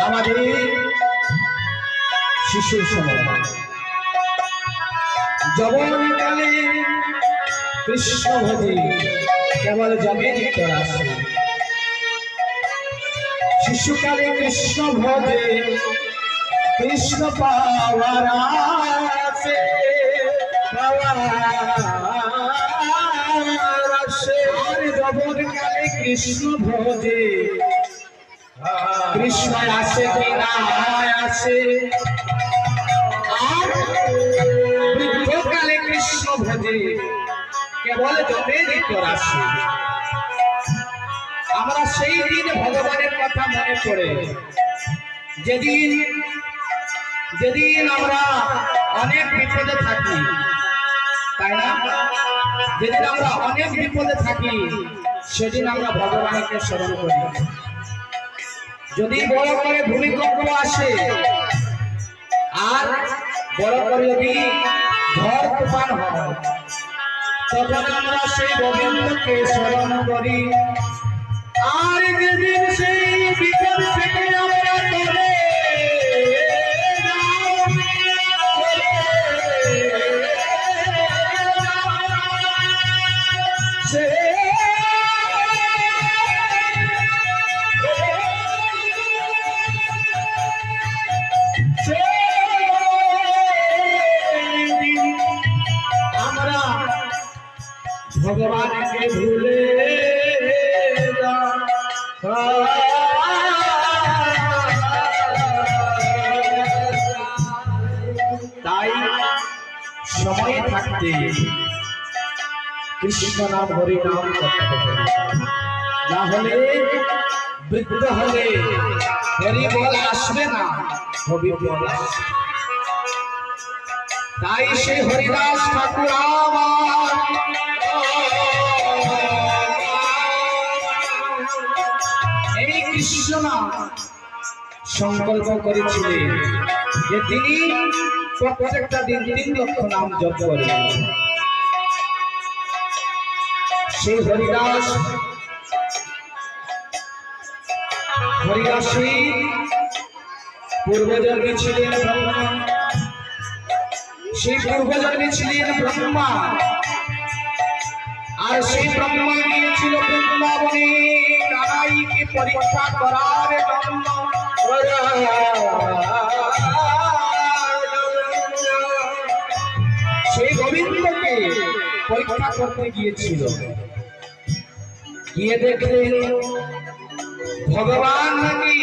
আমাদের শিশুর সময় যৌবনকালে কৃষ্ণ ভজে কেবল জমে নিত্য রাশি। শিশুকালে কৃষ্ণ ভজে কৃষ্ণ পাওয়ার আশে আর যৌবনকালে কৃষ্ণ ভজে কৃষ্ণ আসে কি না আসে, আর বৃদ্ধকালে কৃষ্ণ ভজে কেবল জমে নিত্য রাশি। আমরা সেই দিন ভগবানের কথা মনে করে যেদিন যেদিন আমরা অনেক বিপদে থাকি, তাই না? যেদিন আমরা অনেক বিপদে থাকি সেদিন আমরা ভগবানকে স্মরণ করি। যদি বড় করে ভূমিকম্প আসে আর বড় করে যদি ঝড় তুফান হয়, তখন আমরা সেই গোবিন্দকে স্মরণ করি। আর যেদিন সেই বিপদ থেকে আমরা তরে ভগবানকে ভুলে তাই সময় থাকতে কৃষ্ণ নাম হরি নাম করতে হবে, না হলে বৃদ্ধ হলে হরি বল আসবে না, হবি বল আসবে। তাই সেই হরিদাস ঠাকুর আমার এই কৃষ্ণ নাম সংকল্প করেছিলেন যে তিনি প্রত্যেকটা দিন 3 লক্ষ নাম জপ করবেন। সেই হরিদাসী পূর্বজন্মে ছিলেন ব্রহ্মা, সেই পূর্বজন্মে ছিলেন ব্রহ্মা, আর সেই ব্রহ্মা গিয়েছিল বৃন্দাবনে কানাইকে পরীক্ষা করার জন্য। সেই গোবিন্দকে পরীক্ষা করতে গিয়েছিল, গিয়ে দেখলেন ভগবান নাকি